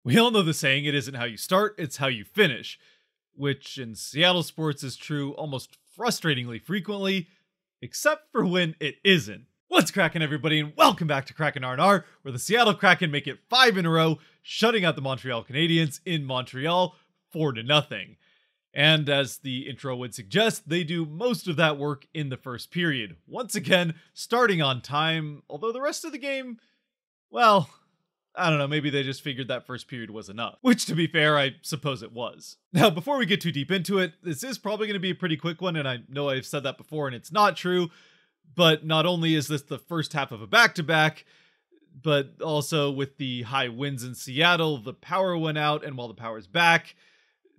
We all know the saying, it isn't how you start, it's how you finish, which in Seattle sports is true almost frustratingly frequently, except for when it isn't. What's cracking, everybody, and welcome back to Kraken R&R, where the Seattle Kraken make it 5 in a row, shutting out the Montreal Canadiens in Montreal 4-0. And as the intro would suggest, they do most of that work in the first period, once again starting on time, although the rest of the game, well, I don't know, maybe they just figured that first period was enough. Which, to be fair, I suppose it was. Now, before we get too deep into it, this is probably going to be a pretty quick one, and I know I've said that before and it's not true, but not only is this the first half of a back-to-back, but also with the high winds in Seattle, the power went out, and while the power's back,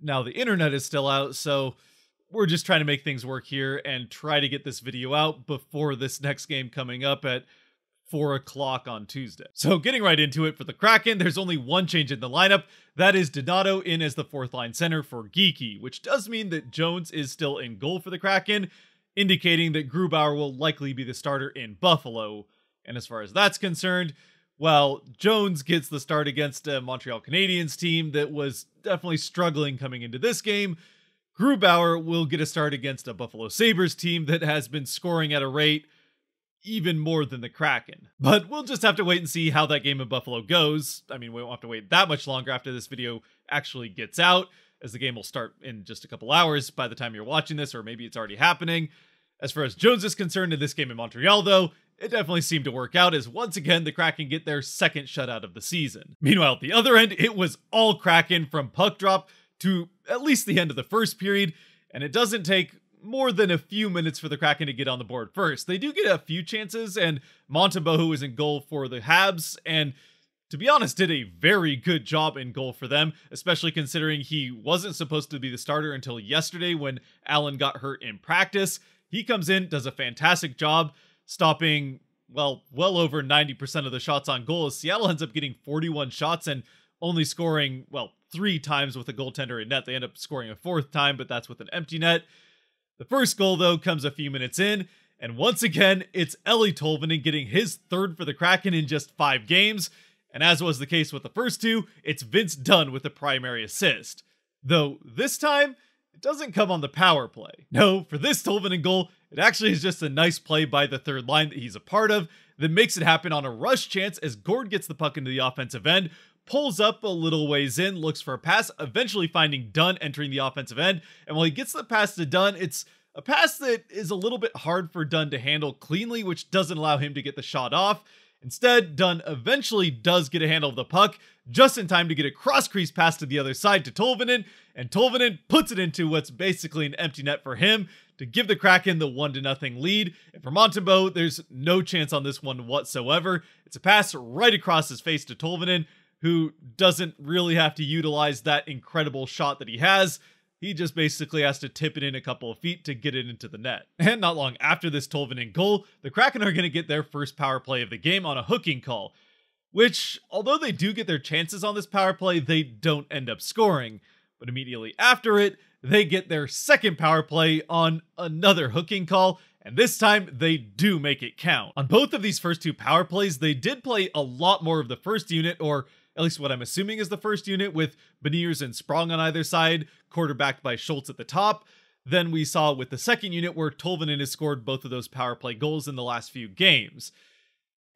now the internet is still out, so we're just trying to make things work here and try to get this video out before this next game coming up at 4 o'clock on Tuesday. So getting right into it, for the Kraken, there's only one change in the lineup. That is Donato in as the fourth line center for Geeky, which does mean that Jones is still in goal for the Kraken, indicating that Grubauer will likely be the starter in Buffalo. And as far as that's concerned, well, Jones gets the start against a Montreal Canadiens team that was definitely struggling coming into this game. Grubauer will get a start against a Buffalo Sabres team that has been scoring at a rate even more than the Kraken. But we'll just have to wait and see how that game in Buffalo goes. I mean, we won't have to wait that much longer after this video actually gets out, as the game will start in just a couple hours by the time you're watching this, or maybe it's already happening. As far as Jones is concerned in this game in Montreal, though, it definitely seemed to work out, as once again the Kraken get their second shutout of the season. Meanwhile, at the other end, it was all Kraken from puck drop to at least the end of the first period, and it doesn't take more than a few minutes for the Kraken to get on the board first. They do get a few chances, and Montembeault is in goal for the Habs, and to be honest, did a very good job in goal for them, especially considering he wasn't supposed to be the starter until yesterday when Allen got hurt in practice. He comes in, does a fantastic job, stopping, well over 90% of the shots on goal, as Seattle ends up getting 41 shots and only scoring, 3 times with a goaltender in net. They end up scoring a 4th time, but that's with an empty net. The first goal, though, comes a few minutes in, and once again, it's Eeli Tolvanen getting his 3rd for the Kraken in just 5 games, and as was the case with the first 2, it's Vince Dunn with the primary assist. Though, this time, it doesn't come on the power play. No, for this Tolvanen goal, it actually is just a nice play by the third line that he's a part of that makes it happen on a rush chance as Gord gets the puck into the offensive end, pulls up a little ways in, looks for a pass, eventually finding Dunn entering the offensive end, and while he gets the pass to Dunn, it's a pass that is a little bit hard for Dunn to handle cleanly, which doesn't allow him to get the shot off. Instead, Dunn eventually does get a handle of the puck, just in time to get a cross-crease pass to the other side to Tolvanen, and Tolvanen puts it into what's basically an empty net for him to give the Kraken the 1-0 lead. And for Montembeault, there's no chance on this one whatsoever. It's a pass right across his face to Tolvanen, who doesn't really have to utilize that incredible shot that he has. He just basically has to tip it in a couple of feet to get it into the net. And not long after this Tolvanen goal, the Kraken are going to get their first power play of the game on a hooking call, which, although they do get their chances on this power play, they don't end up scoring. But immediately after it, they get their second power play on another hooking call, and this time they do make it count. On both of these first 2 power plays, they did play a lot more of the first unit, or at least what I'm assuming is the first unit, with Beniers and Sprong on either side, quarterbacked by Schultz at the top, than we saw with the second unit, where Tolvanen has scored both of those power play goals in the last few games.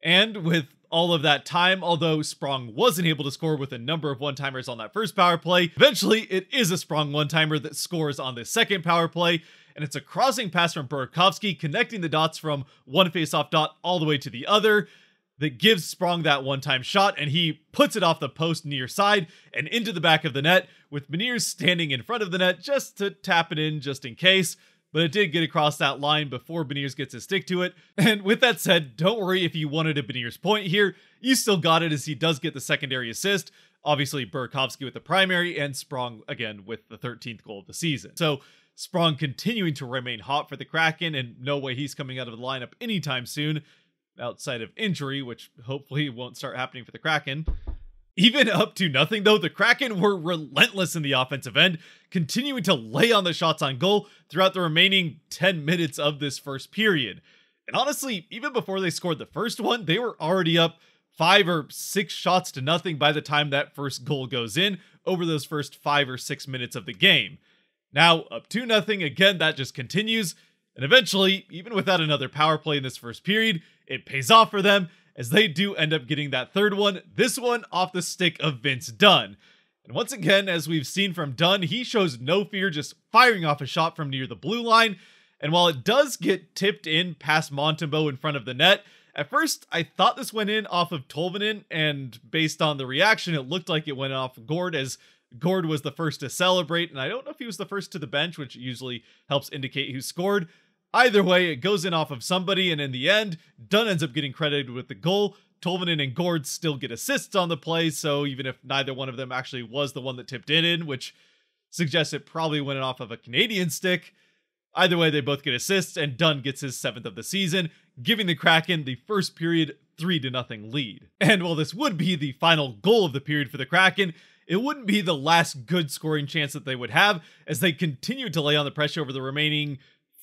And with all of that time, although Sprong wasn't able to score with a number of one-timers on that first power play, eventually it is a Sprong one-timer that scores on the second power play, and it's a crossing pass from Burakovsky, connecting the dots from one face-off dot all the way to the other, that gives Sprong that one-time shot, and he puts it off the post near side and into the back of the net, with Beniers standing in front of the net just to tap it in just in case, but it did get across that line before Beniers gets his stick to it. And with that said, don't worry if you wanted a Beniers point here, you still got it, as he does get the secondary assist, obviously Burakovsky with the primary, and Sprong again with the 13th goal of the season. So Sprong continuing to remain hot for the Kraken, and no way he's coming out of the lineup anytime soon, outside of injury, which hopefully won't start happening for the Kraken. Even up to nothing, though, the Kraken were relentless in the offensive end, continuing to lay on the shots on goal throughout the remaining 10 minutes of this first period. And honestly, even before they scored the first one, they were already up 5 or 6 shots to nothing by the time that first goal goes in over those first 5 or 6 minutes of the game. Now up 2-0 again, that just continues, and eventually, even without another power play in this first period, it pays off for them as they do end up getting that third one, this one off the stick of Vince Dunn. And once again, as we've seen from Dunn, he shows no fear just firing off a shot from near the blue line, and while it does get tipped in past Montembeault in front of the net, at first I thought this went in off of Tolvanen, and based on the reaction, it looked like it went off Gord, as Gord was the first to celebrate, and I don't know if he was the first to the bench, which usually helps indicate who scored. Either way, it goes in off of somebody, and in the end, Dunn ends up getting credited with the goal. Tolvanen and Gord still get assists on the play, so even if neither one of them actually was the one that tipped it in, which suggests it probably went off of a Canadian stick, either way, they both get assists, and Dunn gets his 7th of the season, giving the Kraken the first period 3-0 lead. And while this would be the final goal of the period for the Kraken, it wouldn't be the last good scoring chance that they would have, as they continued to lay on the pressure over the remaining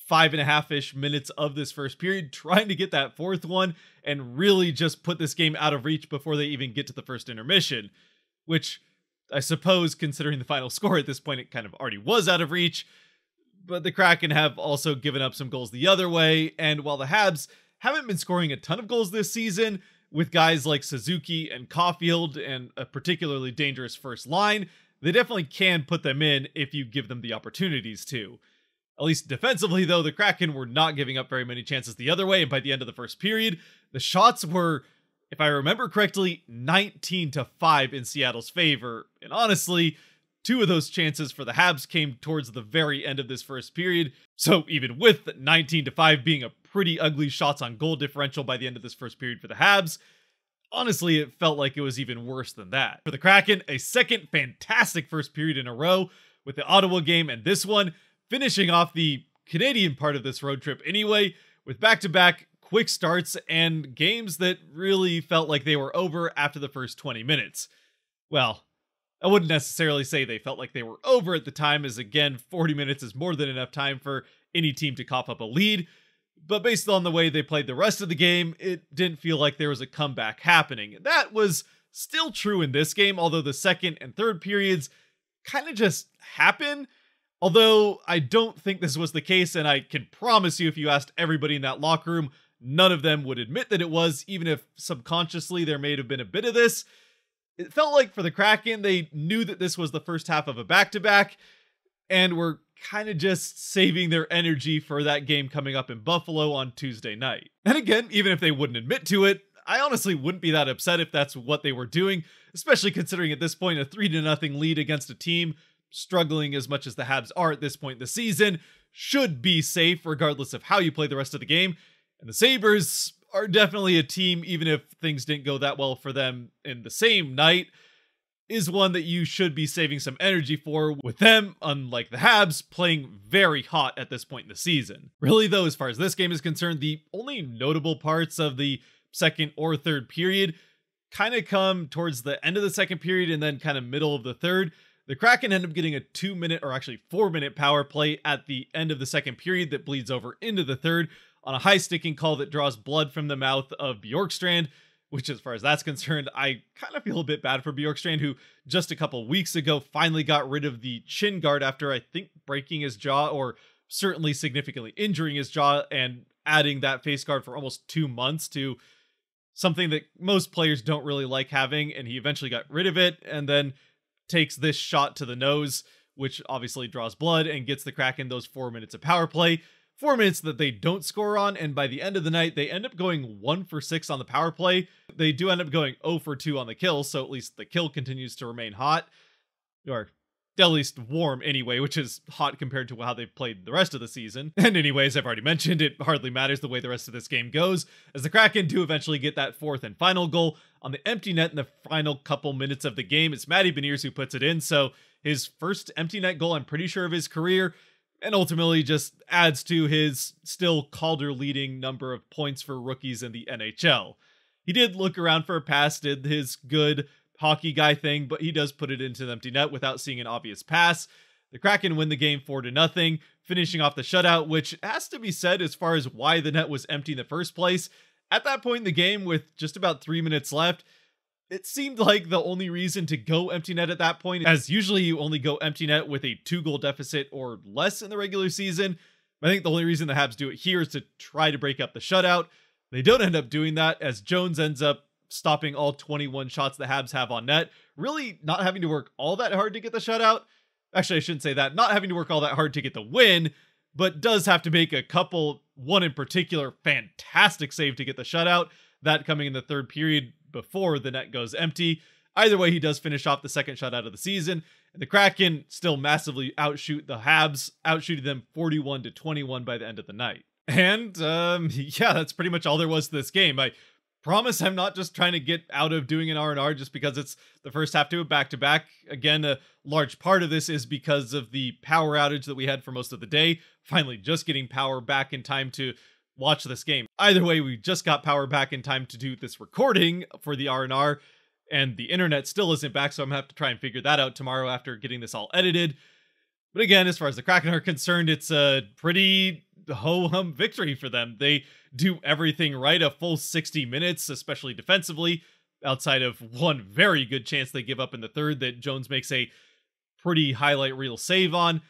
5.5-ish minutes of this first period, trying to get that fourth one and really just put this game out of reach before they even get to the first intermission, which I suppose, considering the final score at this point, it kind of already was out of reach. But the Kraken have also given up some goals the other way, and while the Habs haven't been scoring a ton of goals this season, with guys like Suzuki and Caulfield and a particularly dangerous first line, they definitely can put them in if you give them the opportunities to. At least defensively, though, the Kraken were not giving up very many chances the other way, and by the end of the first period, the shots were, if I remember correctly, 19-5 in Seattle's favor, and honestly, 2 of those chances for the Habs came towards the very end of this first period, so even with 19-5 being a pretty ugly shots on goal differential by the end of this first period for the Habs, honestly, it felt like it was even worse than that. For the Kraken, a second fantastic first period in a row, with the Ottawa game and this one finishing off the Canadian part of this road trip anyway, with back-to-back quick starts and games that really felt like they were over after the first 20 minutes. Well, I wouldn't necessarily say they felt like they were over at the time, as again, 40 minutes is more than enough time for any team to cough up a lead, but based on the way they played the rest of the game, it didn't feel like there was a comeback happening. That was still true in this game, although the second and third periods kind of just happen. Although I don't think this was the case, and I can promise you if you asked everybody in that locker room, none of them would admit that it was, even if subconsciously there may have been a bit of this. It felt like for the Kraken, they knew that this was the first half of a back-to-back, and were kind of just saving their energy for that game coming up in Buffalo on Tuesday night. And again, even if they wouldn't admit to it, I honestly wouldn't be that upset if that's what they were doing, especially considering at this point a 3-0 lead against a team struggling as much as the Habs are at this point in the season should be safe regardless of how you play the rest of the game. And the Sabres are definitely a team, even if things didn't go that well for them in the same night, is one that you should be saving some energy for, with them, unlike the Habs, playing very hot at this point in the season. Really though, as far as this game is concerned, the only notable parts of the second or third period kind of come towards the end of the second period and then kind of middle of the third. The Kraken end up getting a 2-minute, or actually 4-minute power play at the end of the second period that bleeds over into the third on a high sticking call that draws blood from the mouth of Bjorkstrand, which as far as that's concerned, I kind of feel a bit bad for Bjorkstrand, who just a couple weeks ago finally got rid of the chin guard after I think breaking his jaw, or certainly significantly injuring his jaw, and adding that face guard for almost 2 months to something that most players don't really like having, and he eventually got rid of it, and then takes this shot to the nose, which obviously draws blood and gets the Kraken those 4 minutes of power play. 4 minutes that they don't score on, and by the end of the night, they end up going 1 for 6 on the power play. They do end up going 0 for 2 on the kill, so at least the kill continues to remain hot. Or at least warm anyway, which is hot compared to how they've played the rest of the season. And anyways, I've already mentioned, it hardly matters the way the rest of this game goes, as the Kraken do eventually get that fourth and final goal on the empty net in the final couple minutes of the game. It's Matty Beniers who puts it in, so his first empty net goal, I'm pretty sure, of his career, and ultimately just adds to his still Calder-leading number of points for rookies in the NHL. He did look around for a pass, did his good hockey guy thing, but he does put it into the empty net without seeing an obvious pass. The Kraken win the game 4-0, finishing off the shutout, which has to be said as far as why the net was empty in the first place, at that point in the game, with just about 3 minutes left, it seemed like the only reason to go empty net at that point, as usually you only go empty net with a 2-goal deficit or less in the regular season. I think the only reason the Habs do it here is to try to break up the shutout. They don't end up doing that, as Jones ends up stopping all 21 shots the Habs have on net, really not having to work all that hard to get the shutout. Actually, I shouldn't say that. Not having to work all that hard to get the win, but does have to make a couple, one in particular, fantastic save to get the shutout. That coming in the third period before the net goes empty. Either way, he does finish off the second shutout of the season. And the Kraken still massively outshoot the Habs, outshooting them 41-21 by the end of the night. And, yeah, that's pretty much all there was to this game. I promise I'm not just trying to get out of doing an R&R just because it's the first half to a back-to-back. Again, a large part of this is because of the power outage that we had for most of the day. Finally, just getting power back in time to watch this game. Either way, we just got power back in time to do this recording for the R&R, and the internet still isn't back, so I'm gonna have to try and figure that out tomorrow after getting this all edited. But again, as far as the Kraken are concerned, it's a pretty ho-hum victory for them. They do everything right a full 60 minutes, especially defensively, outside of one very good chance they give up in the third that Jones makes a pretty highlight reel save on.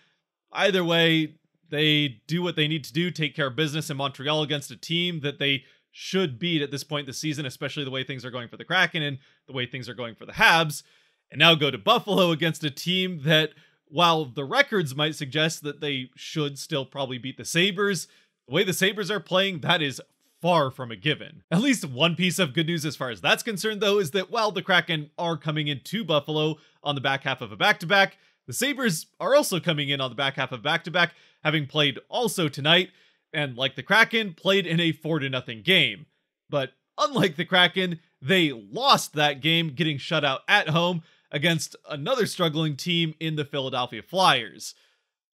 Either way, they do what they need to do, take care of business in Montreal against a team that they should beat at this point in the season, especially the way things are going for the Kraken and the way things are going for the Habs. And now go to Buffalo against a team that, while the records might suggest that they should still probably beat the Sabres, the way the Sabres are playing, that is far from a given. At least one piece of good news as far as that's concerned, though, is that while the Kraken are coming into Buffalo on the back half of a back-to-back, the Sabres are also coming in on the back half of back-to-back, having played also tonight, and like the Kraken, played in a 4-0 game. But unlike the Kraken, they lost that game, getting shut out at home against another struggling team in the Philadelphia Flyers.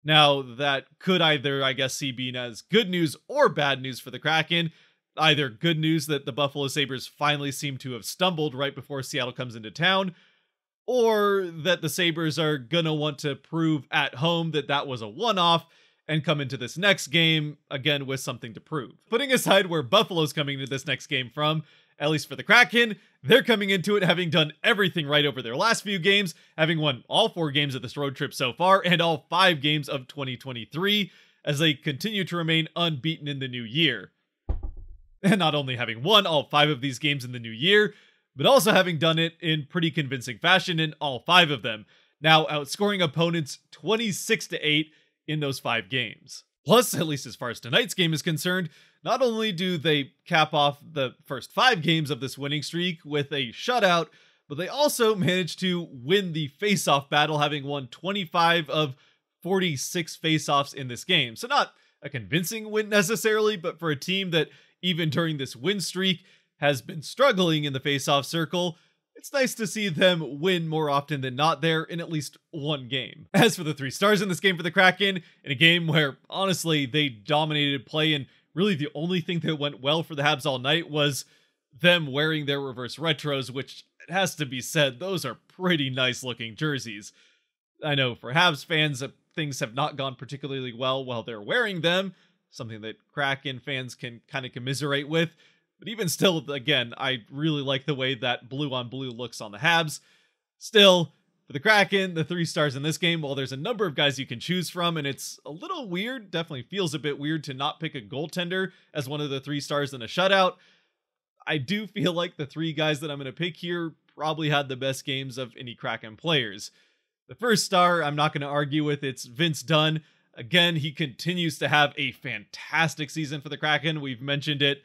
Now, that could either, I guess, be seen as good news or bad news for the Kraken. Either good news that the Buffalo Sabres finally seem to have stumbled right before Seattle comes into town, or that the Sabres are gonna want to prove at home that that was a one-off and come into this next game, again, with something to prove. Putting aside where Buffalo's coming into this next game from, at least for the Kraken, they're coming into it having done everything right over their last few games, having won all 4 games of this road trip so far, and all 5 games of 2023, as they continue to remain unbeaten in the new year. And not only having won all 5 of these games in the new year, but also having done it in pretty convincing fashion in all 5 of them, now outscoring opponents 26-8 in those 5 games. Plus, at least as far as tonight's game is concerned, not only do they cap off the first 5 games of this winning streak with a shutout, but they also managed to win the face-off battle, having won 25 of 46 face-offs in this game. So not a convincing win necessarily, but for a team that, even during this win streak, has been struggling in the face-off circle, it's nice to see them win more often than not there in at least one game. As for the 3 stars in this game for the Kraken, in a game where, honestly, they dominated play, and really the only thing that went well for the Habs all night was them wearing their reverse retros, which, it has to be said, those are pretty nice looking jerseys. I know for Habs fans, things have not gone particularly well while they're wearing them, something that Kraken fans can kind of commiserate with. But even still, again, I really like the way that blue on blue looks on the Habs. Still, for the Kraken, the 3 stars in this game, well, there's a number of guys you can choose from, and it's a little weird, definitely feels a bit weird to not pick a goaltender as one of the 3 stars in a shutout. I do feel like the 3 guys that I'm going to pick here probably had the best games of any Kraken players. The first star, I'm not going to argue with, it's Vince Dunn. Again, he continues to have a fantastic season for the Kraken. We've mentioned it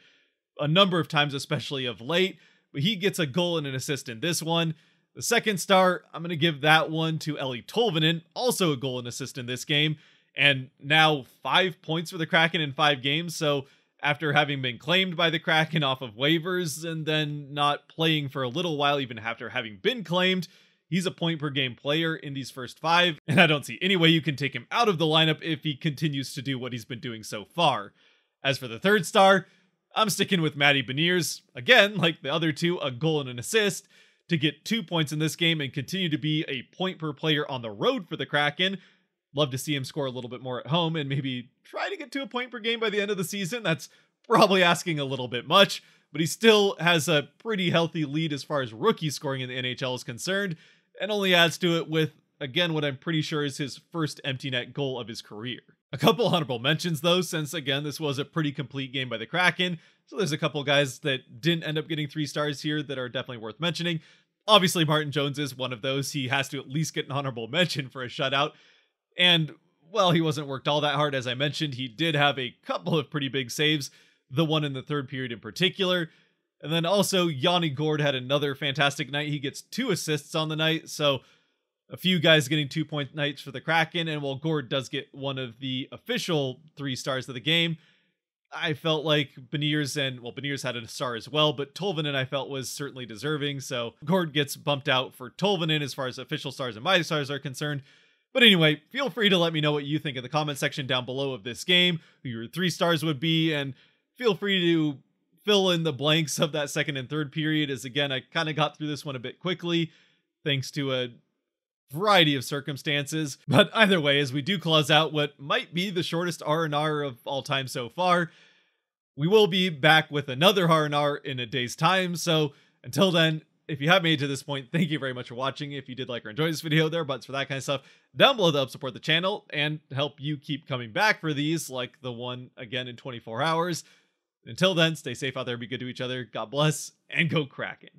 a number of times, especially of late, but he gets a goal and an assist in this one. The second star, I'm going to give that one to Eli Tolvanen, also a goal and assist in this game, and now 5 points for the Kraken in 5 games, so after having been claimed by the Kraken off of waivers and then not playing for a little while even after having been claimed, he's a point per game player in these first 5, and I don't see any way you can take him out of the lineup if he continues to do what he's been doing so far. As for the third star, I'm sticking with Matty Beniers. Again, like the other 2, a goal and an assist to get 2 points in this game and continue to be a point per player on the road for the Kraken. Love to see him score a little bit more at home and maybe try to get to a point per game by the end of the season. That's probably asking a little bit much, but he still has a pretty healthy lead as far as rookie scoring in the NHL is concerned, and only adds to it with, again, what I'm pretty sure is his first empty net goal of his career. A couple honorable mentions though, since again, this was a pretty complete game by the Kraken, so there's a couple guys that didn't end up getting 3 stars here that are definitely worth mentioning. Obviously, Martin Jones is one of those. He has to at least get an honorable mention for a shutout. And, well, he wasn't worked all that hard, as I mentioned. He did have a couple of pretty big saves, the one in the third period in particular. And then also, Yanni Gourde had another fantastic night. He gets 2 assists on the night, so a few guys getting 2-point nights for the Kraken. And while Gourde does get one of the official 3 stars of the game, I felt like Beniers had a star as well, but Tolvanen I felt was certainly deserving, so Gourde gets bumped out for Tolvanen as far as official stars and my stars are concerned. But anyway, feel free to let me know what you think in the comment section down below of this game, who your 3 stars would be, and feel free to fill in the blanks of that second and third period, as again, I kind of got through this one a bit quickly, thanks to a variety of circumstances. But either way, as we do close out what might be the shortest R&R of all time so far, we will be back with another R&R in a day's time. So until then, if you have made it to this point, thank you very much for watching. If you did like or enjoy this video, there are buttons for that kind of stuff down below to help support the channel and help you keep coming back for these, like the one again in 24 hours. Until then, stay safe out there, be good to each other, God bless, and go Kraken.